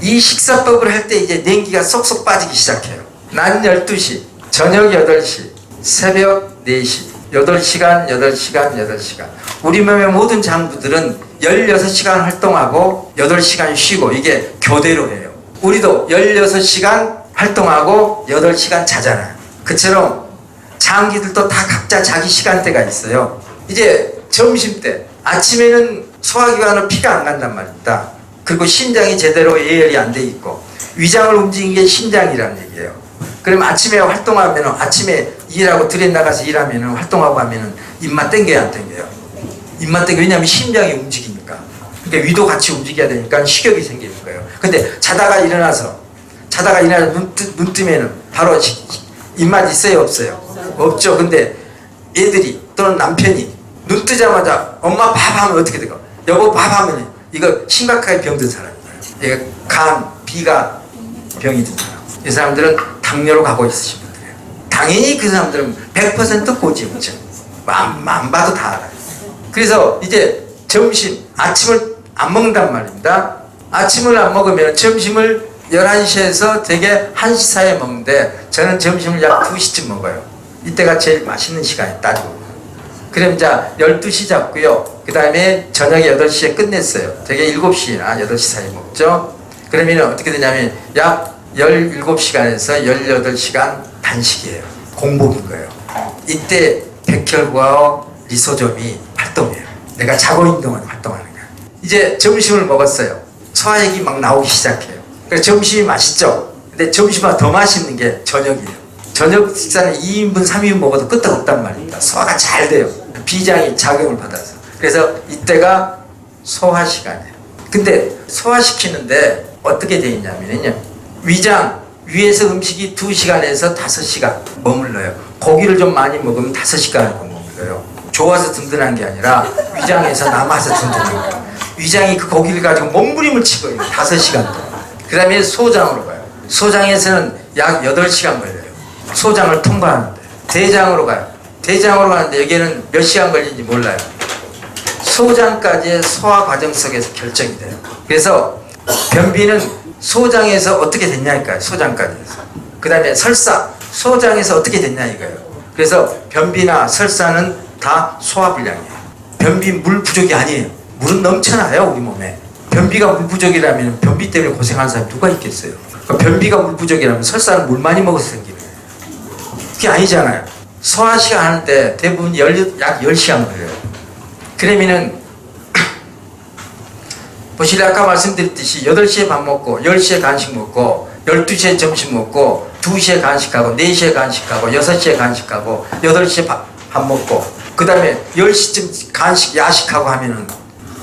이 식사법을 할 때 이제 냉기가 쏙쏙 빠지기 시작해요. 낮 12시, 저녁 8시, 새벽 4시, 8시간, 8시간, 8시간. 우리 몸의 모든 장부들은 16시간 활동하고 8시간 쉬고 이게 교대로 해요. 우리도 16시간 활동하고 8시간 자잖아요. 그처럼 장기들도 다 각자 자기 시간대가 있어요. 이제 점심때, 아침에는 소화기관으로 피가 안 간단 말입니다. 그리고 심장이 제대로 예열이 안 돼 있고 위장을 움직이는 게 심장이라는 얘기예요. 그럼 아침에 활동하면, 아침에 일하고 들에 나가서 일하면, 활동하고 하면 입맛 땡겨야 안 땡겨요? 입맛 땡겨. 왜냐하면 심장이 움직이니까. 그러니까 위도 같이 움직여야 되니까 식욕이 생기는 거예요. 근데 자다가 일어나서 눈 뜨면은 바로 입맛 있어요, 없어요? 없죠. 근데 애들이 또는 남편이 눈 뜨자마자 엄마 밥 하면 어떻게 돼요? 여보 밥 하면 이거 심각하게 병든 사람이에요. 이게 간, 비가 병이 든 사람. 이 사람들은 당뇨로 가고 있으신 분들이에요. 당연히 그 사람들은 100% 고지혈증. 안 봐도 다 알아요. 그래서 이제 점심, 아침을 안 먹는단 말입니다. 아침을 안 먹으면 점심을 11시에서 되게 1시 사이에 먹는데 저는 점심을 약 2시쯤 먹어요. 이때가 제일 맛있는 시간이 따지고. 그럼 이제 12시 잡고요. 그 다음에 저녁 8시에 끝냈어요. 되게 7시나 8시 사이에 먹죠. 그러면 어떻게 되냐면 약 17시간에서 18시간 단식이에요. 공복인 거예요. 이때 백혈구와 리소좀이 활동해요. 내가 자고 있는 동안 활동하는 거예요. 이제 점심을 먹었어요. 소화액이 막 나오기 시작해요. 그래서 점심이 맛있죠. 근데 점심보다 더 맛있는 게 저녁이에요. 저녁 식사는 2인분, 3인분 먹어도 끄떡없단 말입니다. 소화가 잘 돼요. 비장이 작용을 받아서. 그래서 이때가 소화 시간이에요. 근데 소화시키는데 어떻게 되어 있냐면요. 위장, 위에서 음식이 2시간에서 5시간 머물러요. 고기를 좀 많이 먹으면 5시간을 머물러요. 좋아서 든든한 게 아니라 위장에서 남아서 든든한 거예요. 위장이 그 고기를 가지고 몸부림을 치고 있는 5시간 동안. 그 다음에 소장으로 가요. 소장에서는 약 8시간 걸려요. 소장을 통과하는데. 대장으로 가요. 대장으로 가는데 여기에는 몇 시간 걸리는지 몰라요. 소장까지의 소화 과정 속에서 결정이 돼요. 그래서 변비는 소장에서 어떻게 됐냐니까요. 소장까지 해서. 그 다음에 설사, 소장에서 어떻게 됐냐 이거예요. 그래서 변비나 설사는 다 소화불량이에요. 변비 물 부족이 아니에요. 물은 넘쳐나요, 우리 몸에. 변비가 물 부족이라면 변비 때문에 고생하는 사람이 누가 있겠어요. 그러니까 변비가 물 부족이라면 설사는 물 많이 먹어서 생기는 거예요. 그게 아니잖아요. 소화시간 하는데 대부분 약 10시간 걸려요. 그러면은 보실래 아까 말씀드렸듯이 8시에 밥 먹고 10시에 간식 먹고 12시에 점심 먹고 2시에 간식하고 4시에 간식하고 6시에 간식하고 8시에 밥 먹고 그 다음에 10시쯤 간식 야식하고 하면은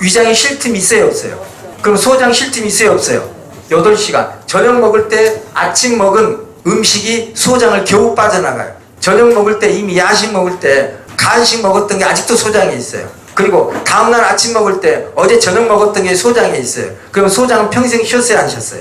위장에 쉴 틈이 있어요, 없어요? 그럼 소장 쉴 틈이 있어요, 없어요? 8시간. 저녁 먹을 때 아침 먹은 음식이 소장을 겨우 빠져나가요. 저녁 먹을 때 이미 야식 먹을 때 간식 먹었던 게 아직도 소장에 있어요. 그리고 다음날 아침 먹을 때 어제 저녁 먹었던 게 소장에 있어요. 그럼 소장은 평생 쉬었어요, 안 쉬었어요?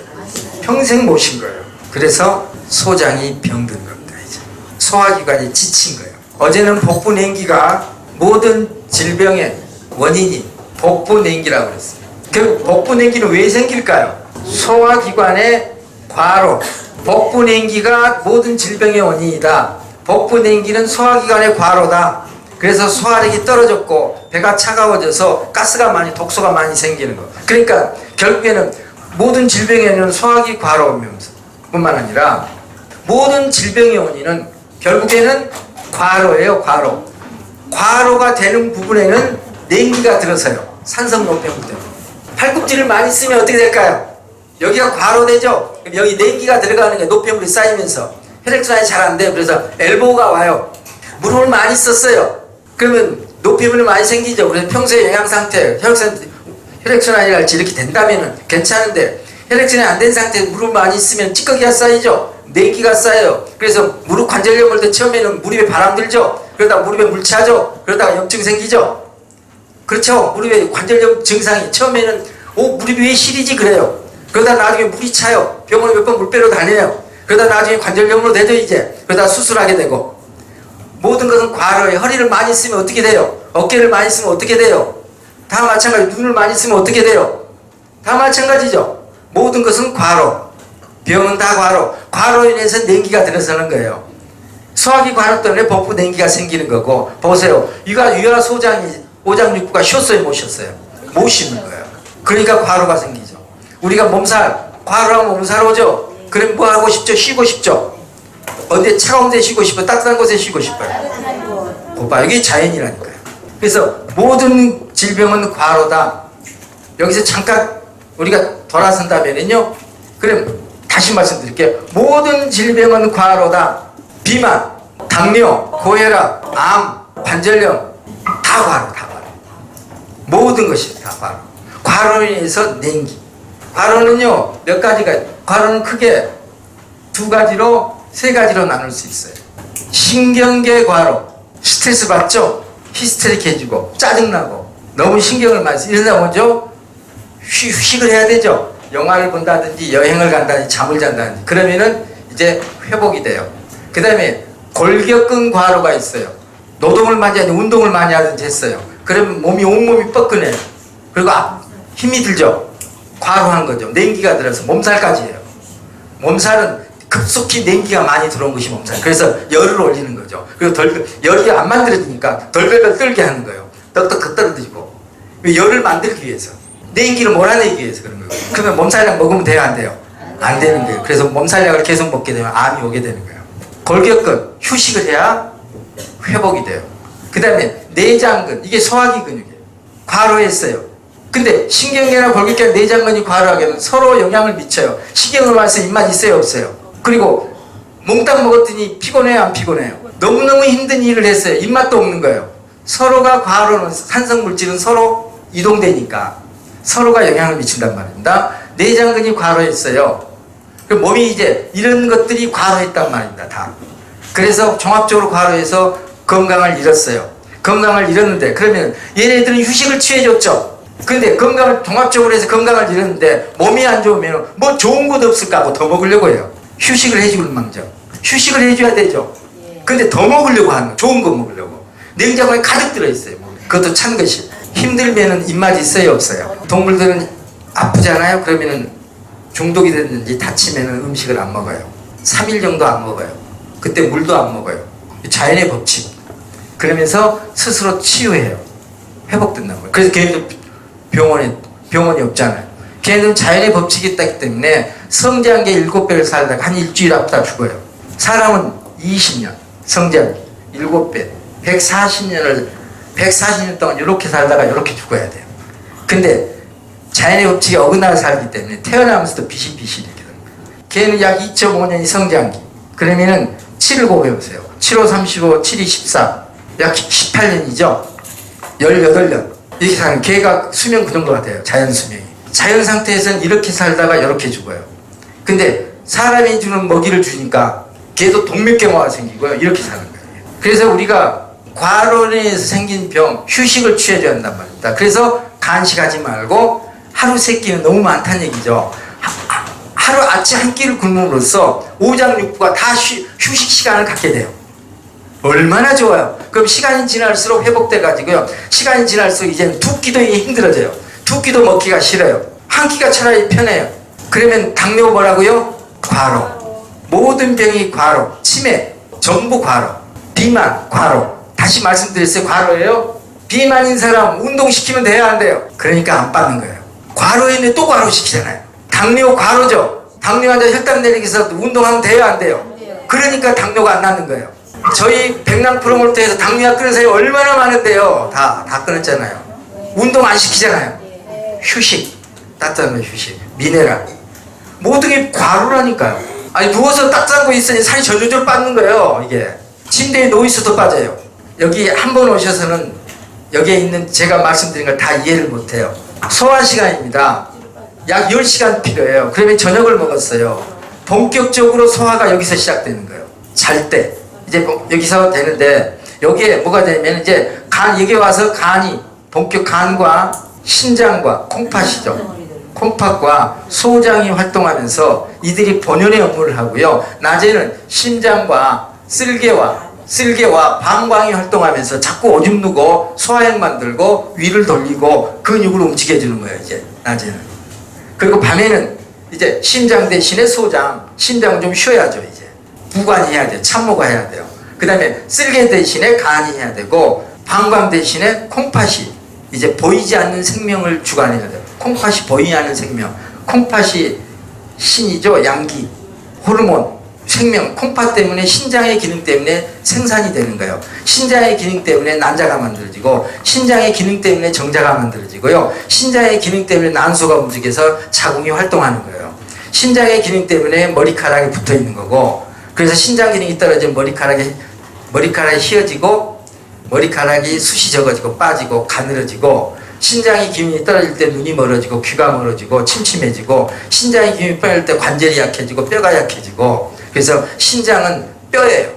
평생 못 쉰 거예요. 그래서 소장이 병든 겁니다. 이제 소화기관이 지친 거예요. 어제는 복부 냉기가 모든 질병의 원인이 복부 냉기라고 그랬어요. 그 복부 냉기는 왜 생길까요? 소화기관의 과로. 복부 냉기가 모든 질병의 원인이다. 복부 냉기는 소화기관의 과로다. 그래서 소화력이 떨어졌고 배가 차가워져서 가스가 많이, 독소가 많이 생기는 거. 그러니까 결국에는 모든 질병에는 소화기 과로뿐만 아니라 모든 질병의 원인은 결국에는 과로예요. 과로가 되는 부분에는 냉기가 들어서요. 산성 노폐물 때문에. 팔꿈치를 많이 쓰면 어떻게 될까요? 여기가 과로되죠. 여기 냉기가 들어가는 게 노폐물이 쌓이면서 혈액순환이 잘 안 돼요. 그래서 엘보가 와요. 무릎을 많이 썼어요. 그러면 노폐물이 많이 생기죠. 그래서 평소에 영양상태, 혈액순환이랄지 이렇게 된다면 괜찮은데 혈액순환이 안 된 상태에 무릎 많이 쓰면 찌꺼기가 쌓이죠. 냉기가 쌓여요. 그래서 무릎 관절염 올 때 처음에는 무릎에 바람 들죠. 그러다가 무릎에 물차죠. 그러다가 염증 생기죠. 그렇죠. 무릎에 관절염 증상이 처음에는 무릎이 왜 시리지 그래요. 그러다 나중에 물이 차요. 병원에 몇 번 물 빼러 다녀요. 그러다 나중에 관절염으로 되죠 이제. 그러다 수술하게 되고. 모든 것은 과로예요. 허리를 많이 쓰면 어떻게 돼요? 어깨를 많이 쓰면 어떻게 돼요? 다 마찬가지. 눈을 많이 쓰면 어떻게 돼요? 다 마찬가지죠. 모든 것은 과로. 병은 다 과로. 과로로 인해서 냉기가 들어서는 거예요. 소화기 과로 때문에 복부 냉기가 생기는 거고, 보세요. 유아 소장이 오장육부가 쉬었어요, 못 쉬었어요? 못 쉬는 거예요. 그러니까 과로가 생기죠. 우리가 몸살, 과로하면 몸살 오죠? 그럼 뭐 하고 싶죠? 쉬고 싶죠? 어디 차가운 데 쉬고 싶어요? 따뜻한 곳에 쉬고 싶어요? 고봐, 이게 자연이라니까요. 그래서 모든 질병은 과로다. 여기서 잠깐 우리가 돌아선다면요. 그럼 다시 말씀드릴게요. 모든 질병은 과로다. 비만, 당뇨, 고혈압, 암, 관절염 다 과로, 다 과로. 모든 것이 다 과로. 과로로 인해서 냉기. 과로는요 몇 가지가, 과로는 크게 두 가지로, 세 가지로 나눌 수 있어요. 신경계 과로. 스트레스 받죠? 히스테릭해지고 짜증나고 너무 신경을 많이 쓰. 이러다 보죠. 휴식을 해야 되죠. 영화를 본다든지 여행을 간다든지 잠을 잔다든지. 그러면은 이제 회복이 돼요. 그 다음에 골격근 과로가 있어요. 노동을 많이 하든지 운동을 많이 하든지 했어요. 그러면 몸이 온몸이 뻐근해요. 그리고 힘이 들죠. 과로한 거죠. 냉기가 들어서 몸살까지 해요. 몸살은 급속히 냉기가 많이 들어온 것이 몸살. 그래서 열을 올리는 거죠. 그리고 열이 안 만들어지니까 덜덜덜 떨게 하는 거예요. 떡떡 떨어지고. 열을 만들기 위해서, 냉기를 몰아내기 위해서 그런 거예요. 그러면 몸살약 먹으면 돼요, 안 돼요? 안 되는 거예요. 그래서 몸살약을 계속 먹게 되면 암이 오게 되는 거예요. 골격근, 휴식을 해야 회복이 돼요. 그 다음에 내장근, 이게 소화기 근육이에요. 과로했어요. 근데 신경계나 골격계나 내장근이 과로하게 되면 서로 영향을 미쳐요. 신경을 와서 입맛 있어요, 없어요? 그리고 몽땅 먹었더니 피곤해요, 안 피곤해요? 너무너무 힘든 일을 했어요. 입맛도 없는 거예요. 서로가 과로는, 산성물질은 서로 이동되니까 서로가 영향을 미친단 말입니다. 내장근이 과로했어요. 그 몸이 이제 이런 것들이 과로했단 말입니다, 다. 그래서 종합적으로 과로해서 건강을 잃었어요. 건강을 잃었는데, 그러면 얘네들은 휴식을 취해줬죠. 근데 건강을 종합적으로 해서 건강을 잃었는데 몸이 안 좋으면 뭐 좋은 것도 없을까 하고 더 먹으려고 해요. 휴식을 해주는 망정. 휴식을 해줘야 되죠. 근데 더 먹으려고 하는 거, 좋은 거 먹으려고. 냉장고에 가득 들어있어요. 그것도 찬 것이. 힘들면은 입맛이 있어요, 없어요? 동물들은 아프잖아요. 그러면은 중독이 됐는지 다치면은 음식을 안 먹어요. 3일 정도 안 먹어요. 그때 물도 안 먹어요. 자연의 법칙. 그러면서 스스로 치유해요. 회복된다는 거예요. 그래서 걔네들 병원이 없잖아요. 걔네들은 자연의 법칙이 있기 때문에 성장한 게 7배를 살다가 한 일주일 앞다 죽어요. 사람은 20년, 성장 7배, 140년 동안 이렇게 살다가 이렇게 죽어야 돼요. 근데 자연의 법칙에 어긋나 살기 때문에 태어나면서도 비실비실 이렇게 되는 거예요. 걔는 약 2.5년이 성장기. 그러면은 7을 곱해보세요. 7, 5, 35, 7, 2, 14. 약 18년이죠. 18년. 이렇게 사는, 걔가 수명 그 정도가 돼요. 자연 수명이. 자연 상태에서는 이렇게 살다가 이렇게 죽어요. 근데 사람이 주는 먹이를 주니까 걔도 동맥경화가 생기고요. 이렇게 사는 거예요. 그래서 우리가 과로로 인해서 생긴 병, 휴식을 취해줘야 한단 말입니다. 그래서 간식하지 말고 하루 세 끼는 너무 많다는 얘기죠. 하루 아침 한 끼를 굶음으로써 오장육부가 다 휴식 시간을 갖게 돼요. 얼마나 좋아요. 그럼 시간이 지날수록 회복돼 가지고요. 시간이 지날수록 이제는 두 끼도 힘들어져요. 두 끼도 먹기가 싫어요. 한 끼가 차라리 편해요. 그러면 당뇨 뭐라고요? 과로. 모든 병이 과로. 치매 전부 과로. 비만 과로. 다시 말씀드렸어요. 과로예요. 비만인 사람 운동시키면 돼야 안 돼요? 그러니까 안 빠는 거예요. 과로인데 또 과로시키잖아요. 당뇨 과로죠. 당뇨 환자 혈당 내리기 위해서 운동하면 돼요, 안 돼요? 그러니까 당뇨가 안 낫는 거예요. 저희 백랑 프로모터에서 당뇨약 끊은 사람이 얼마나 많은데요. 다 끊었잖아요. 운동 안 시키잖아요. 휴식, 따뜻한 휴식, 미네랄, 모든 게 과로라니까요. 아니 누워서 따뜻한 거 있으니 살이 절절절 빠는 거예요. 이게 침대에 누워 있어도 빠져요. 여기 한 번 오셔서는 여기에 있는 제가 말씀드린 걸 다 이해를 못해요. 소화 시간입니다. 약 10시간 필요해요. 그러면 저녁을 먹었어요. 본격적으로 소화가 여기서 시작되는 거예요. 잘 때. 이제 여기서 되는데, 여기에 뭐가 되면 이제 여기 와서 간이, 본격 간과 신장과 콩팥이죠. 콩팥과 소장이 활동하면서 이들이 본연의 업무를 하고요. 낮에는 심장과 쓸개와 방광이 활동하면서 자꾸 오줌 누고 소화액 만들고 위를 돌리고 근육을 움직여 주는 거예요, 이제 낮에는. 그리고 밤에는 이제 심장 대신에 소장, 심장은 좀 쉬어야죠. 이제 부관이 해야 돼요. 참모가 해야 돼요. 그 다음에 쓸개 대신에 간이 해야 되고, 방광 대신에 콩팥이 이제 보이지 않는 생명을 주관해야 돼요. 콩팥이 보이지 않는 생명, 콩팥이 신이죠. 양기, 호르몬, 생명, 콩팥 때문에 신장의 기능 때문에 생산이 되는 거예요. 신장의 기능 때문에 난자가 만들어지고, 신장의 기능 때문에 정자가 만들어지고요. 신장의 기능 때문에 난소가 움직여서 자궁이 활동하는 거예요. 신장의 기능 때문에 머리카락이 붙어 있는 거고, 그래서 신장 기능이 떨어지면 머리카락이 휘어지고, 머리카락이 숱이 적어지고 빠지고 가늘어지고, 신장의 기능이 떨어질 때 눈이 멀어지고 귀가 멀어지고 침침해지고, 신장의 기능이 떨어질 때 관절이 약해지고 뼈가 약해지고. 그래서 신장은 뼈예요.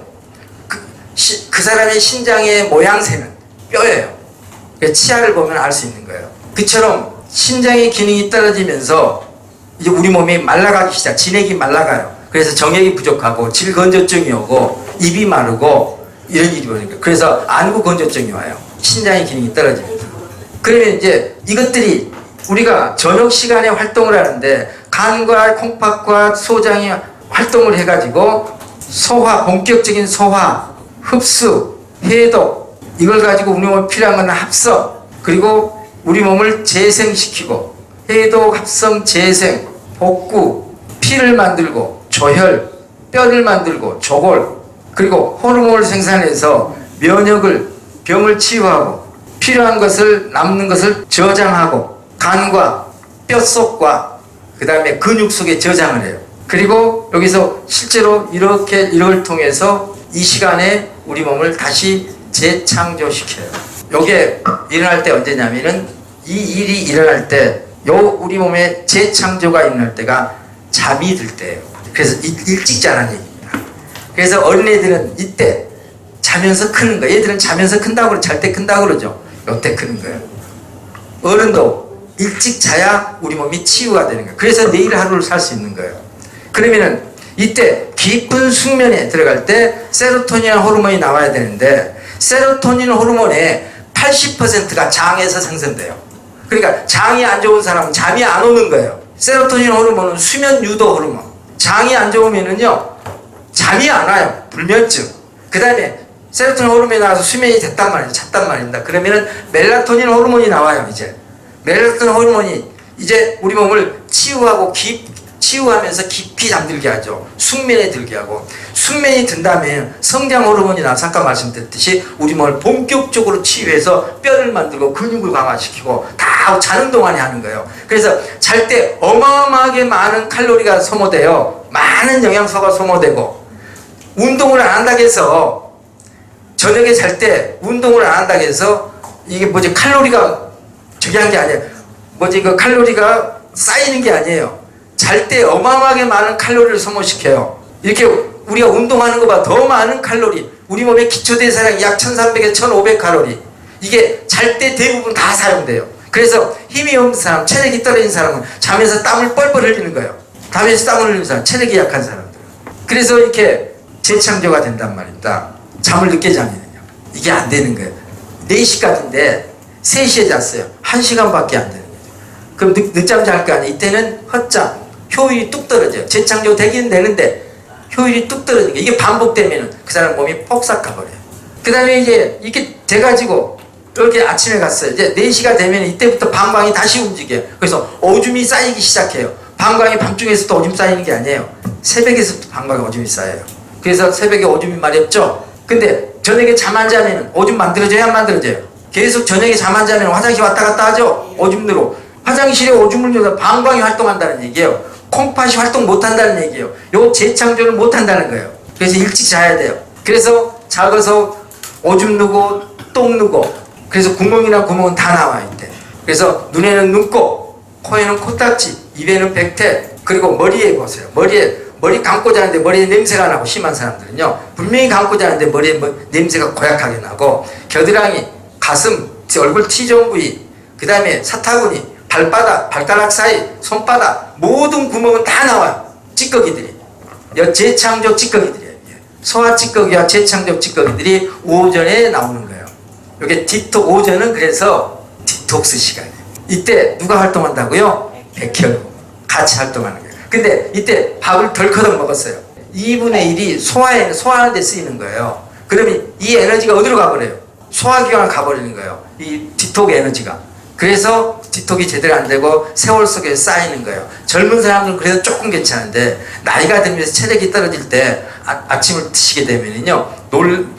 그 사람의 신장의 모양새는 뼈예요. 치아를 보면 알 수 있는 거예요. 그처럼 신장의 기능이 떨어지면서 이제 우리 몸이 말라가기 시작, 진액이 말라가요. 그래서 정액이 부족하고 질건조증이 오고 입이 마르고 이런 일이 오는 거예요. 그래서 안구 건조증이 와요. 신장의 기능이 떨어집니다. 그러면 이제 이것들이 우리가 저녁 시간에 활동을 하는데, 간과 콩팥과 소장이 활동을 해가지고 소화, 본격적인 소화, 흡수, 해독, 이걸 가지고 우리 몸에 필요한 건 합성, 그리고 우리 몸을 재생시키고, 해독, 합성, 재생, 복구, 피를 만들고 조혈, 뼈를 만들고 조골, 그리고 호르몬을 생산해서 면역을, 병을 치유하고, 필요한 것을, 남는 것을 저장하고, 간과 뼛속과 그 다음에 근육 속에 저장을 해요. 그리고 여기서 실제로 이걸 통해서 이 시간에 우리 몸을 다시 재창조시켜요. 요게 일어날 때 언제냐면은, 이 일이 일어날 때, 우리 몸에 재창조가 일어날 때가 잠이 들 때예요. 그래서 일찍 자라는 얘기입니다. 그래서 어린애들은 이때 자면서 크는 거예요. 얘들은 자면서 큰다고 그러죠. 잘 때 큰다고 그러죠. 요때 크는 거예요. 어른도 일찍 자야 우리 몸이 치유가 되는 거예요. 그래서 내일 하루를 살 수 있는 거예요. 그러면은 이때 깊은 숙면에 들어갈 때 세로토닌 호르몬이 나와야 되는데, 세로토닌 호르몬의 80%가 장에서 생성돼요. 그러니까 장이 안 좋은 사람은 잠이 안 오는 거예요. 세로토닌 호르몬은 수면 유도 호르몬. 장이 안 좋으면은요, 잠이 안 와요. 불면증. 그 다음에 세로토닌 호르몬이 나와서 수면이 됐단 말이에요. 잤단 말입니다. 그러면은 멜라토닌 호르몬이 나와요. 이제 멜라토닌 호르몬이 이제 우리 몸을 치유하면서 깊이 잠들게 하죠. 숙면에 들게 하고, 숙면이 든다면 성장 호르몬이 나와서 아까 말씀드렸듯이 우리 몸을 본격적으로 치유해서 뼈를 만들고 근육을 강화시키고 다 자는 동안에 하는 거예요. 그래서 잘 때 어마어마하게 많은 칼로리가 소모돼요. 많은 영양소가 소모되고, 운동을 안 한다고 해서, 저녁에 잘 때 운동을 안 한다고 해서 이게 칼로리가 저기 한 게 아니에요. 그 칼로리가 쌓이는 게 아니에요. 잘 때 어마어마하게 많은 칼로리를 소모시켜요. 이렇게 우리가 운동하는 것보다 더 많은 칼로리, 우리 몸의 기초대사량이 약 1300에서 1500칼로리, 이게 잘 때 대부분 다 사용돼요. 그래서 힘이 없는 사람, 체력이 떨어진 사람은 잠에서 땀을 뻘뻘 흘리는 거예요. 잠에서 땀을 흘리는 사람, 체력이 약한 사람들. 그래서 이렇게 재창조가 된단 말입니다. 잠을 늦게 자면요. 이게 안 되는 거예요. 4시까지인데 3시에 잤어요. 1시간밖에 안 되는 거예요. 그럼 늦잠 잘 거 아니에요. 이때는 헛잠, 효율이 뚝 떨어져요. 재창조 되긴 되는데 효율이 뚝 떨어지는 거예요. 이게 반복되면 그 사람 몸이 폭삭 가버려요. 그 다음에 이제 이렇게 돼가지고 이렇게 아침에 갔어요. 이제 4시가 되면 이때부터 방광이 다시 움직여요. 그래서 오줌이 쌓이기 시작해요. 방광이 밤중에서도 오줌 쌓이는 게 아니에요. 새벽에서부터 방광에 오줌이 쌓여요. 그래서 새벽에 오줌이 마렵죠. 근데 저녁에 잠 안 자면 오줌 만들어져야 안 만들어져요? 계속 저녁에 잠 안 자면 화장실 왔다 갔다 하죠. 오줌으로. 화장실에 오줌을 넣어서 방광이 활동한다는 얘기예요. 콩팥이 활동 못한다는 얘기예요. 요 재창조를 못한다는 거예요. 그래서 일찍 자야 돼요. 그래서 작아서 오줌 누고 똥 누고, 그래서 구멍이나 구멍은 다 나와요. 이때. 그래서 눈에는 눈곱, 코에는 코딱지, 입에는 백태, 그리고 머리에 보세요. 머리 감고 자는데 머리에 냄새가 나고, 심한 사람들은요 분명히 감고 자는데 머리에 냄새가 고약하게 나고, 겨드랑이, 가슴, 얼굴 T존 부위, 그 다음에 사타구니, 발바닥, 발가락 사이, 손바닥, 모든 구멍은 다 나와요. 찌꺼기들이. 재창조 찌꺼기들이에요. 소화 찌꺼기와 재창조 찌꺼기들이 오전에 나오는 거예요. 이게 오전은 그래서 디톡스 시간이에요. 이때 누가 활동한다고요? 백혈구. 같이 활동하는 거예요. 근데 이때 밥을 덜커덕 먹었어요. 2분의 1이 소화하는 데 쓰이는 거예요. 그러면 이 에너지가 어디로 가버려요? 소화기관을 가버리는 거예요. 이 디톡 에너지가. 그래서 디톡이 제대로 안 되고 세월 속에 쌓이는 거예요. 젊은 사람들은 그래도 조금 괜찮은데 나이가 들면서 체력이 떨어질 때 아침을 드시게 되면요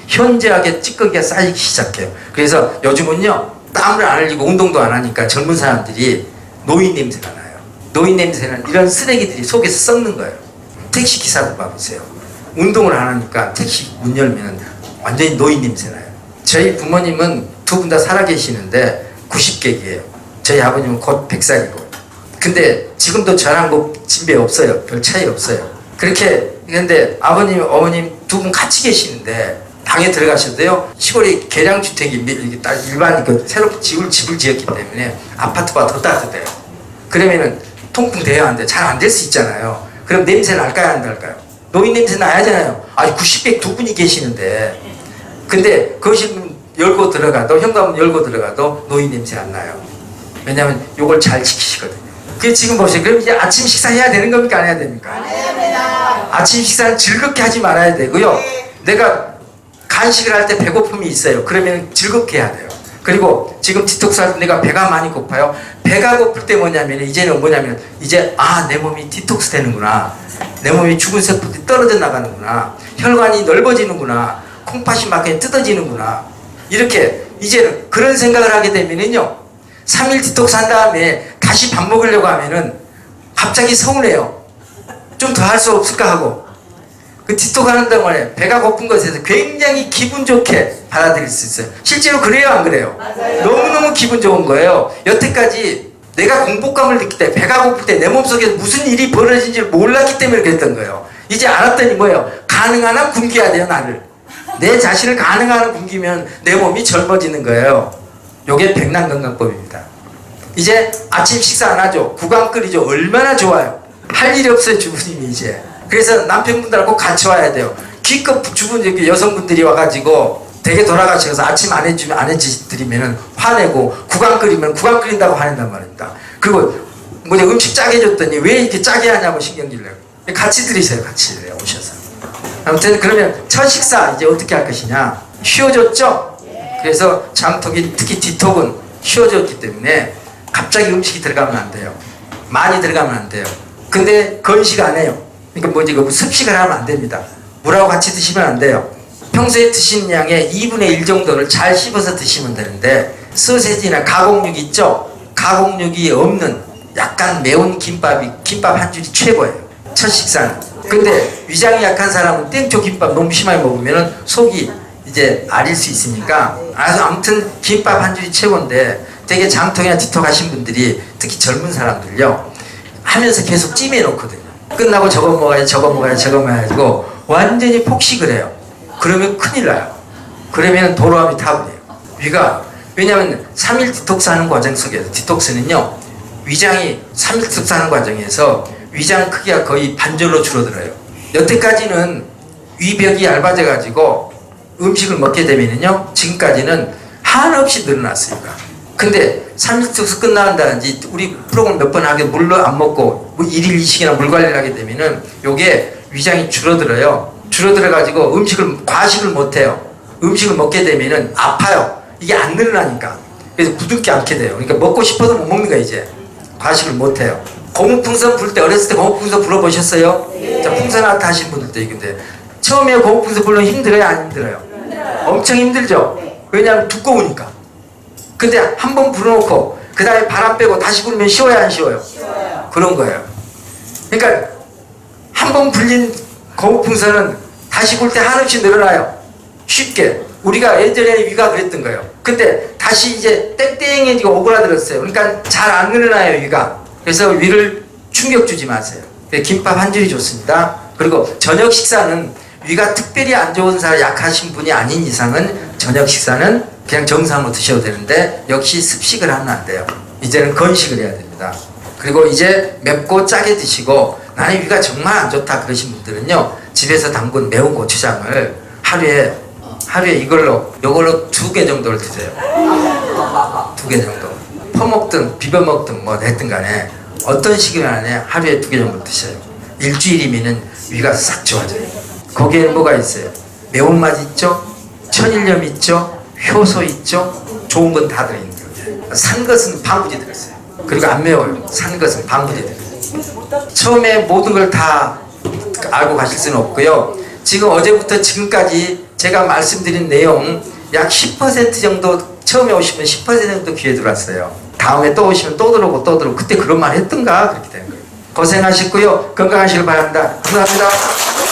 현저하게 찌꺼기가 쌓이기 시작해요. 그래서 요즘은요 땀을 안 흘리고 운동도 안 하니까 젊은 사람들이 노인 냄새가 나요. 노인 냄새는 이런 쓰레기들이 속에서 썩는 거예요. 택시 기사도 봐보세요. 운동을 안 하니까 택시 문 열면 완전히 노인 냄새 나요. 저희 부모님은 두 분 다 살아계시는데 90객이에요. 저희 아버님은 곧 100살이고. 근데 지금도 저랑 뭐 진배 없어요. 별 차이 없어요. 그렇게 근데 아버님, 어머님 두 분 같이 계시는데 방에 들어가셔도요. 시골에 계량주택이 일반 새로 집을 지었기 때문에 아파트보다 더 따뜻해요. 그러면은 통풍 돼야 하는데 잘 안 될 수 있잖아요. 그럼 냄새 날까요, 안 날까요? 노인 냄새 나야 하잖아요. 아니 90백 두 분이 계시는데 근데 거실 열고 들어가도 현관문 열고 들어가도 노인 냄새 안 나요. 왜냐하면 요걸 잘 지키시거든요. 그 지금 보세요. 그럼 이제 아침 식사해야 되는 겁니까, 안 해야 됩니까? 안 해야 됩니다. 아침 식사는 즐겁게 하지 말아야 되고요. 내가 간식을 할 때 배고픔이 있어요. 그러면 즐겁게 해야 돼요. 그리고 지금 디톡스 할 때 내가 배가 많이 고파요. 배가 고플 때 이제는 뭐냐면 이제 내 몸이 디톡스 되는구나. 내 몸이 죽은 세포들이 떨어져 나가는구나. 혈관이 넓어지는구나. 콩팥이 막 그냥 뜯어지는구나. 이렇게 이제는 그런 생각을 하게 되면은요 3일 디톡스 한 다음에 다시 밥 먹으려고 하면은 갑자기 서운해요. 좀 더 할 수 없을까 하고 그 디톡스 하는 동안에 배가 고픈 것에서 굉장히 기분 좋게 받아들일 수 있어요. 실제로 그래요, 안 그래요? 맞아요. 너무너무 기분 좋은 거예요. 여태까지 내가 공복감을 느낄 때 배가 고플 때 내 몸속에 무슨 일이 벌어진지 몰랐기 때문에 그랬던 거예요. 이제 알았더니 뭐예요? 가능한 한 굶겨야 돼요, 나를. 내 자신을 가능한 한 굶기면 내 몸이 젊어지는 거예요. 요게 백남건강법입니다. 이제 아침 식사 안 하죠? 구강 끓이죠? 얼마나 좋아요. 할 일이 없어요, 주부님이 이제. 그래서 남편분들하고 같이 와야 돼요. 기껏 주부 여성분들이 와가지고 댁에 돌아가셔서 아침 안 해드리면 화내고 구강 끓이면 구강 끓인다고 화낸단 말입니다. 그리고 음식 짜게 해줬더니 왜 이렇게 짜게 하냐고 신경질 내고. 같이 드리세요, 같이 오셔서. 아무튼 그러면 첫 식사 이제 어떻게 할 것이냐. 쉬워졌죠? 그래서 장톡이 특히 디톡은 쉬워졌기 때문에 갑자기 음식이 들어가면 안 돼요. 많이 들어가면 안 돼요. 근데 건식 안 해요. 그러니까 습식을 하면 안 됩니다. 물하고 같이 드시면 안 돼요. 평소에 드시는 양의 2분의 1 정도를 잘 씹어서 드시면 되는데 소세지나 가공육 있죠? 가공육이 없는 약간 매운 김밥 한 줄이 최고예요. 첫 식사는. 근데 위장이 약한 사람은 땡초 김밥 너무 심하게 먹으면 속이 이제 아릴 수 있으니까 아무튼 김밥 한 줄이 최고인데 되게 장통이나 디톡 하신 분들이 특히 젊은 사람들요 하면서 계속 찜해 놓거든요. 끝나고 저거 먹어야지 완전히 폭식을 해요. 그러면 큰일 나요. 그러면 도로암이 타버려요. 왜냐하면 3일 디톡스 하는 과정 속에서 디톡스는요 위장이 3일 디톡스 하는 과정에서 위장 크기가 거의 반절로 줄어들어요. 여태까지는 위벽이 얇아져 가지고 음식을 먹게 되면요 지금까지는 한없이 늘어났으니까. 근데 3일 디톡스 끝난다든지 우리 프로그램 몇 번 하게 물로 안 먹고 1일 2식이나 물 관리를 하게 되면은 요게 위장이 줄어들어요. 줄어들어 가지고 과식을 못 해요. 음식을 먹게 되면은 아파요. 이게 안 늘어나니까. 그래서 부둥켜 안게 돼요. 그러니까 먹고 싶어도 못 먹는 거야 이제. 과식을 못 해요. 고무풍선 불 때 어렸을 때 고무풍선 불어보셨어요? 네. 자, 풍선 아트 하신 분들도 있는데 처음에 고무풍선 불면 힘들어요, 안 힘들어요? 엄청 힘들죠? 왜냐하면 두꺼우니까. 근데 한 번 불어놓고 그 다음에 바람 빼고 다시 불면 쉬워요, 안 쉬워요? 쉬워요. 그런 거예요. 그러니까 한 번 불린 고무풍선은 다시 불 때 한없이 늘어나요. 쉽게. 우리가 예전에 위가 그랬던 거예요. 근데 다시 이제 땡땡해지고 오그라들었어요. 그러니까 잘 안 늘어나요, 위가. 그래서 위를 충격 주지 마세요. 김밥 한 줄이 좋습니다. 그리고 저녁 식사는 위가 특별히 안 좋은 사람, 약하신 분이 아닌 이상은 저녁 식사는 그냥 정상으로 드셔도 되는데 역시 습식을 하면 안 돼요. 이제는 건식을 해야 됩니다. 그리고 이제 맵고 짜게 드시고 나는 위가 정말 안 좋다 그러신 분들은요 집에서 담근 매운 고추장을 하루에 요걸로 2개 정도를 드세요. 2개 정도. 퍼먹든 비벼먹든 뭐 했든 간에 어떤 식이냐면 하루에 2개 정도 드셔요. 일주일이면은 위가 싹 좋아져요. 거기에는 뭐가 있어요? 매운맛 있죠? 천일염 있죠? 효소 있죠? 좋은 건 다 들어있는 거예요. 산 것은 방부제 들었어요. 그리고 안 매워요. 산 것은 방부제 들었어요. 처음에 모든 걸 다 알고 가실 수는 없고요. 지금 어제부터 지금까지 제가 말씀드린 내용 약 10% 정도, 처음에 오시면 10% 정도 귀에 들어왔어요. 다음에 또 오시면 또 들어오고 그때 그런 말 했던가 그렇게 되는 거예요. 고생하셨고요. 건강하시길 바랍니다. 감사합니다.